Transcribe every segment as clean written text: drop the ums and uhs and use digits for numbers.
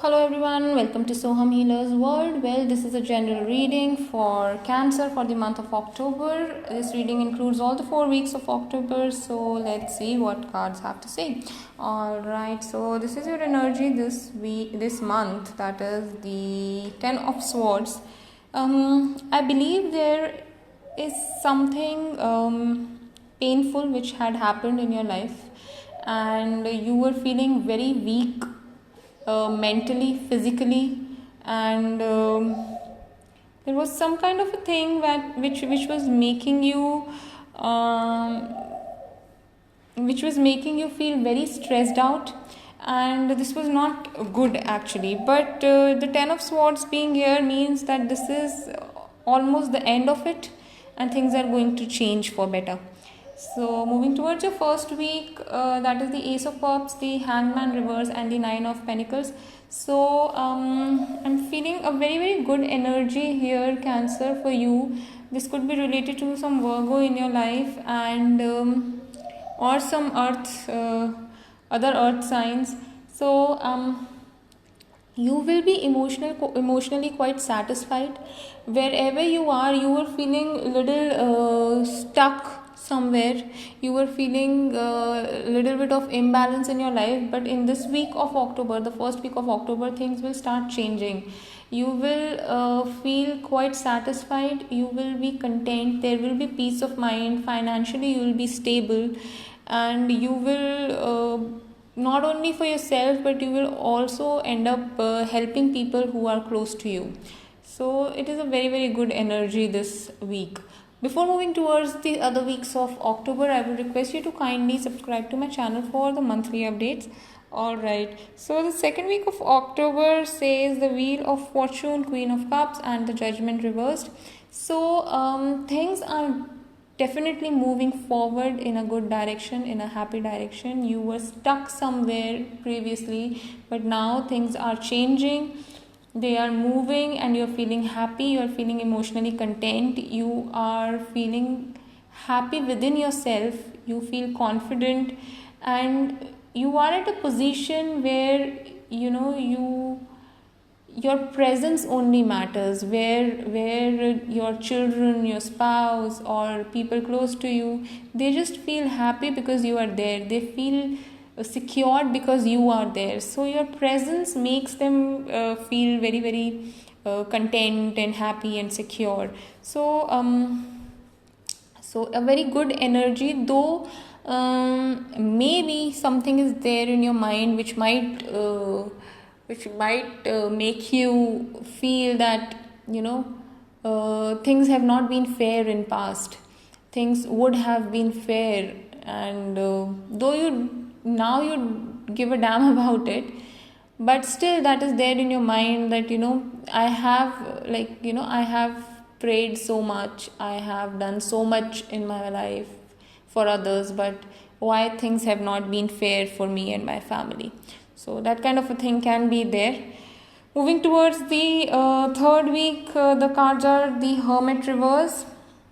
Hello everyone, welcome to Soham Healer's World. Well, this is a general reading for Cancer for the month of October. This reading includes all the 4 weeks of October, so let's see what cards have to say. Alright, so this is your energy this month, that is the Ten of Swords. I believe there is something painful which had happened in your life, and you were feeling very weak mentally, physically, and there was some kind of a thing which was making you feel very stressed out, and this was not good actually. But the Ten of Swords being here means that this is almost the end of it, and things are going to change for better. So moving towards your first week, that is the Ace of Cups, the Hangman reverse, and the Nine of Pentacles. So I'm feeling a very very good energy here, Cancer, for you. This could be related to some Virgo in your life, and or some other earth signs. So you will be emotionally quite satisfied. Wherever you are, you were feeling a little stuck somewhere. You were feeling a little bit of imbalance in your life, but in this week of October, the first week of October, things will start changing. You will feel quite satisfied, you will be content, there will be peace of mind, financially you will be stable, and you will not only for yourself, but you will also end up helping people who are close to you. So it is a very very good energy this week. Before moving towards the other weeks of October, I would request you to kindly subscribe to my channel for the monthly updates. Alright, so the second week of October says the Wheel of Fortune, Queen of Cups, and the Judgment reversed. So things are definitely moving forward in a good direction, in a happy direction. You were stuck somewhere previously, but now things are changing, they are moving, and you're feeling happy, you're feeling emotionally content, you are feeling happy within yourself, you feel confident, and you are at a position where your presence only matters, where your children, your spouse, or people close to you, they just feel happy because you are there, they feel secured because you are there. So your presence makes them feel very very content and happy and secure. So a very good energy, though maybe something is there in your mind which might make you feel that things have not been fair in past, things would have been fair, and though you give a damn about it, but still that is there in your mind that I have prayed so much, I have done so much in my life for others, but why things have not been fair for me and my family. So that kind of a thing can be there. Moving towards the third week, the cards are the Hermit reverse,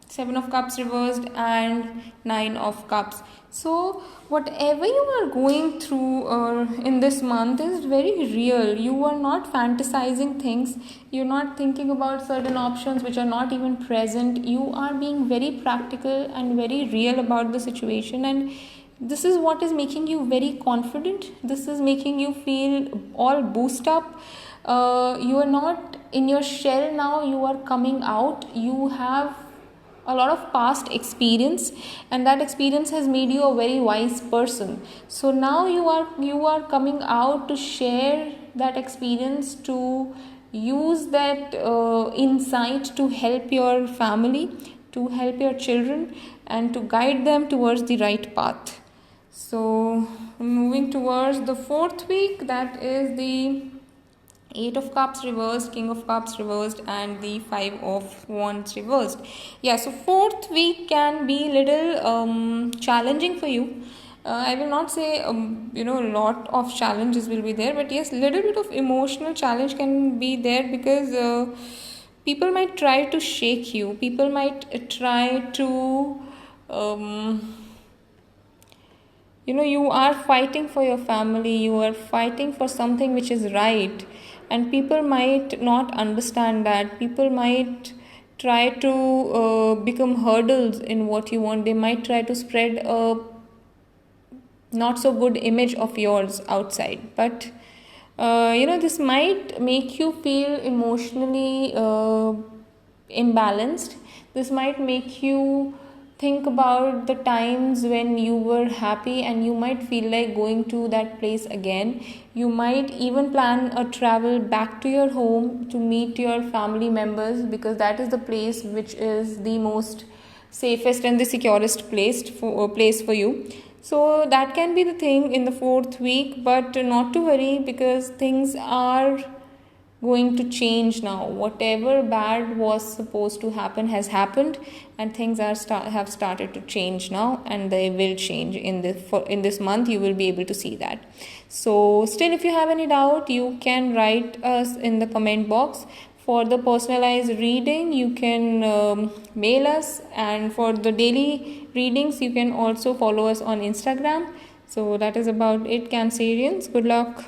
Seven of Cups reversed, and Nine of Cups. So whatever you are going through in this month is very real. You are not fantasizing things, you're not thinking about certain options which are not even present. You are being very practical and very real about the situation, and this is what is making you very confident, this is making you feel all boost up. You are not in your shell now, you are coming out, you have a lot of past experience, and that experience has made you a very wise person. So now you are coming out to share that experience, to use that insight to help your family, to help your children, and to guide them towards the right path. So moving towards the fourth week, that is the Eight of Cups reversed, King of Cups reversed, and the Five of Wands reversed. Yeah, so fourth week can be little challenging for you. I will not say a lot of challenges will be there, but yes, little bit of emotional challenge can be there, because people might try to shake you. People might try to you are fighting for your family, you are fighting for something which is right, and people might not understand that. People might try to become hurdles in what you want. They might try to spread a not so good image of yours outside. But this might make you feel emotionally imbalanced. This might make you think about the times when you were happy, and you might feel like going to that place again. You might even plan a travel back to your home to meet your family members, because that is the place which is the most safest and the securest place for you. So that can be the thing in the 4th week, but not to worry, because things are going to change now. Whatever bad was supposed to happen has happened, and things have started to change now, and they will change in this month. You will be able to see that. So still, if you have any doubt, you can write us in the comment box. For the personalized reading, you can mail us, and for the daily readings, you can also follow us on Instagram. So that is about it, Cancerians. Good luck.